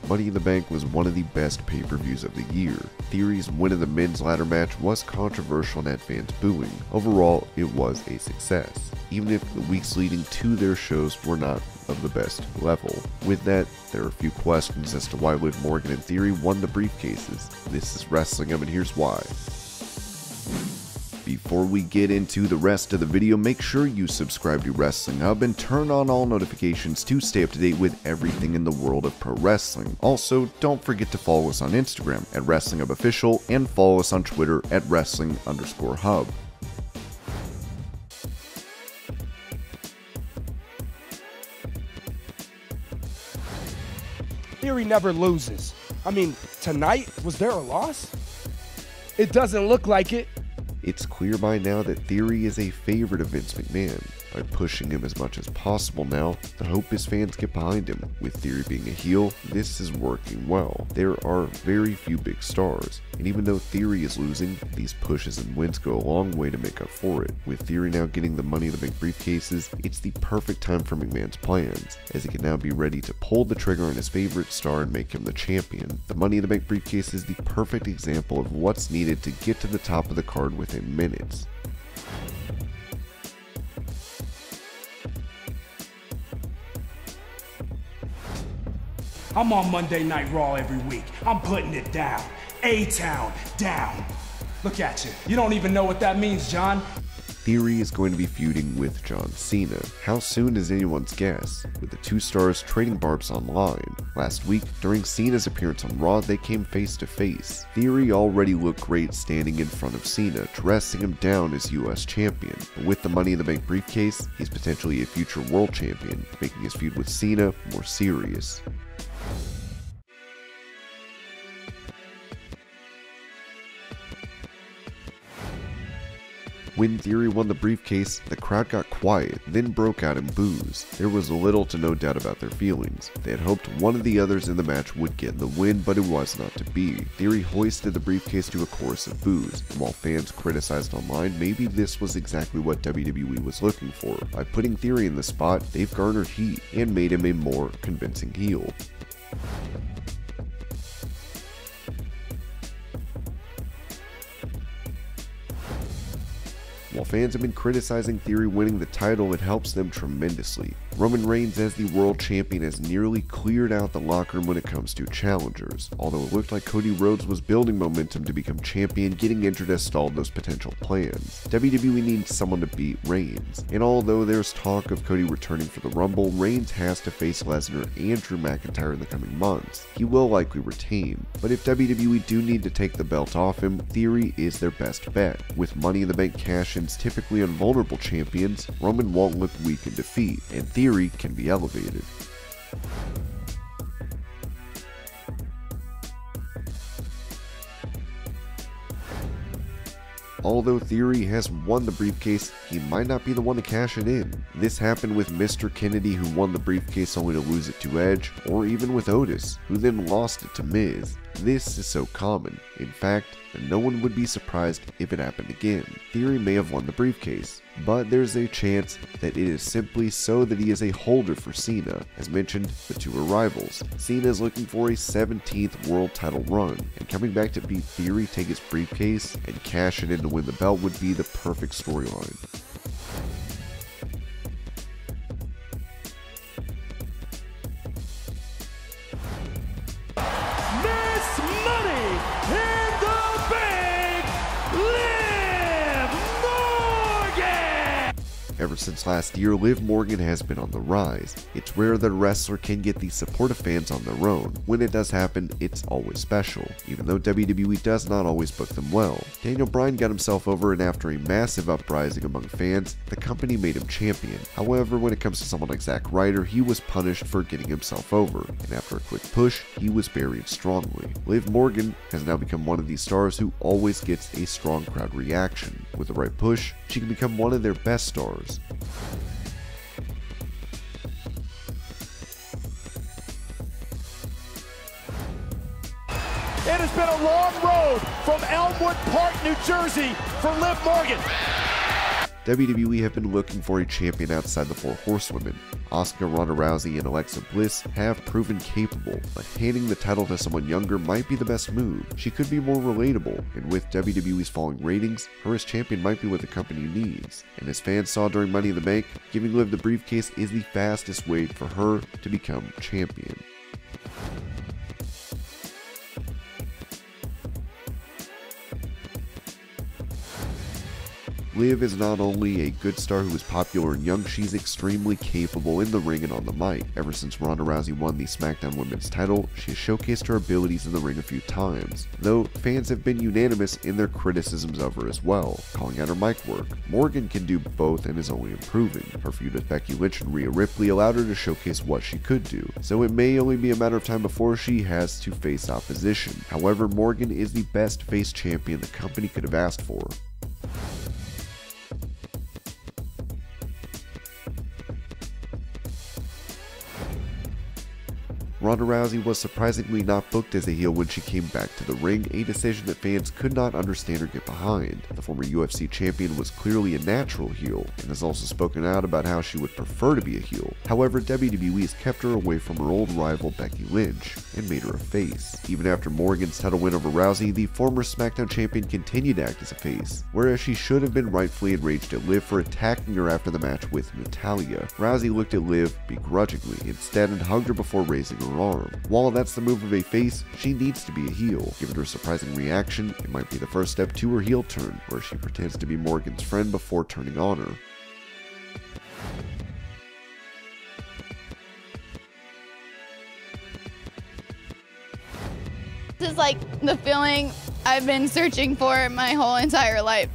Money in the Bank was one of the best pay-per-views of the year. Theory's win in the men's ladder match was controversial and had fans booing. Overall, it was a success, even if the weeks leading to their shows were not of the best level. With that, there are a few questions as to why Liv Morgan and Theory won the briefcases. This is Wrestling Hub, and here's why. Before we get into the rest of the video, make sure you subscribe to Wrestling Hub and turn on all notifications to stay up to date with everything in the world of pro wrestling. Also, don't forget to follow us on Instagram at Wrestling Hub Official and follow us on Twitter at Wrestling_Hub. Theory never loses. I mean, tonight, was there a loss? It doesn't look like it. It's clear by now that Theory is a favorite of Vince McMahon. By pushing him as much as possible now, the hope is fans get behind him. With Theory being a heel, this is working well. There are very few big stars, and even though Theory is losing, these pushes and wins go a long way to make up for it. With Theory now getting the Money in the Bank briefcases, it's the perfect time for McMahon's plans, as he can now be ready to pull the trigger on his favorite star and make him the champion. The Money in the Bank briefcase is the perfect example of what's needed to get to the top of the card within minutes. I'm on Monday Night Raw every week. I'm putting it down. A-Town, down. Look at you. You don't even know what that means, John. Theory is going to be feuding with John Cena. How soon is anyone's guess, with the two stars trading barbs online. Last week, during Cena's appearance on Raw, they came face to face. Theory already looked great standing in front of Cena, dressing him down as US champion. But with the Money in the Bank briefcase, he's potentially a future world champion, making his feud with Cena more serious. When Theory won the briefcase, the crowd got quiet, then broke out in boos. There was little to no doubt about their feelings. They had hoped one of the others in the match would get the win, but it was not to be. Theory hoisted the briefcase to a chorus of boos, and while fans criticized online, maybe this was exactly what WWE was looking for. By putting Theory in the spot, they've garnered heat and made him a more convincing heel. While fans have been criticizing Theory winning the title, it helps them tremendously. Roman Reigns as the world champion has nearly cleared out the locker room when it comes to challengers. Although it looked like Cody Rhodes was building momentum to become champion, getting injured has stalled those potential plans. WWE needs someone to beat Reigns, and although there's talk of Cody returning for the Rumble, Reigns has to face Lesnar and Drew McIntyre in the coming months. He will likely retain, but if WWE do need to take the belt off him, Theory is their best bet. With Money in the Bank cash-ins typically on vulnerable champions, Roman won't look weak in defeat, and Theory can be elevated. Although Theory has won the briefcase, he might not be the one to cash it in. This happened with Mr. Kennedy, who won the briefcase only to lose it to Edge, or even with Otis, who then lost it to Miz. This is so common, in fact, that no one would be surprised if it happened again. Theory may have won the briefcase, but there's a chance that it is simply so that he is a holder for Cena. As mentioned, the two are rivals. Cena is looking for a 17th world title run, and coming back to beat Theory, take his briefcase, and cash it in to win the belt would be the perfect storyline. Ever since last year, Liv Morgan has been on the rise. It's rare that a wrestler can get the support of fans on their own. When it does happen, it's always special, even though WWE does not always book them well. Daniel Bryan got himself over, and after a massive uprising among fans, the company made him champion. However, when it comes to someone like Zack Ryder, he was punished for getting himself over, and after a quick push, he was buried strongly. Liv Morgan has now become one of these stars who always gets a strong crowd reaction. With the right push, she can become one of their best stars. It has been a long road from Elmwood Park, New Jersey for Liv Morgan. WWE have been looking for a champion outside the four horsewomen. Asuka, Ronda Rousey, and Alexa Bliss have proven capable, but handing the title to someone younger might be the best move. She could be more relatable, and with WWE's falling ratings, her as champion might be what the company needs. And as fans saw during Money in the Bank, giving Liv the briefcase is the fastest way for her to become champion. Liv is not only a good star who is popular and young, she's extremely capable in the ring and on the mic. Ever since Ronda Rousey won the SmackDown Women's title, she has showcased her abilities in the ring a few times, though fans have been unanimous in their criticisms of her as well, calling out her mic work. Morgan can do both and is only improving. Her feud with Becky Lynch and Rhea Ripley allowed her to showcase what she could do, so it may only be a matter of time before she has to face opposition. However, Morgan is the best face champion the company could have asked for. Ronda Rousey was surprisingly not booked as a heel when she came back to the ring, a decision that fans could not understand or get behind. The former UFC champion was clearly a natural heel, and has also spoken out about how she would prefer to be a heel. However, WWE has kept her away from her old rival Becky Lynch, and made her a face. Even after Morgan's title win over Rousey, the former SmackDown champion continued to act as a face, whereas she should have been rightfully enraged at Liv for attacking her after the match with Natalya. Rousey looked at Liv begrudgingly, instead and hugged her before raising her arm. While that's the move of a face, she needs to be a heel. Given her surprising reaction, it might be the first step to her heel turn, where she pretends to be Morgan's friend before turning on her. This is like the feeling I've been searching for my whole entire life.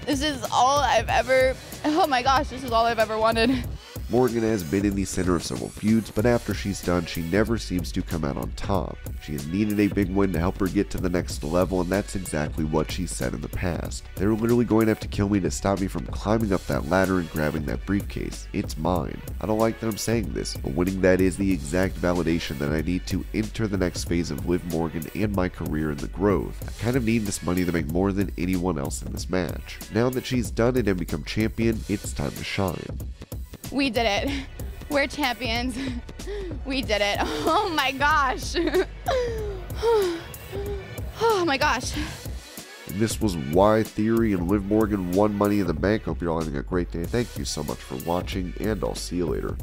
This is all I've ever, oh my gosh, this is all I've ever wanted. Morgan has been in the center of several feuds, but after she's done, she never seems to come out on top. She has needed a big win to help her get to the next level, and that's exactly what she said in the past. They're literally going to have to kill me to stop me from climbing up that ladder and grabbing that briefcase. It's mine. I don't like that I'm saying this, but winning that is the exact validation that I need to enter the next phase of Liv Morgan and my career and the growth. I kind of need this money to make more than anyone else in this match. Now that she's done it and become champion, it's time to shine. We did it. We're champions. We did it. Oh my gosh. Oh my gosh. And this was why Theory and Liv Morgan won Money in the Bank. Hope you're all having a great day. Thank you so much for watching, and I'll see you later.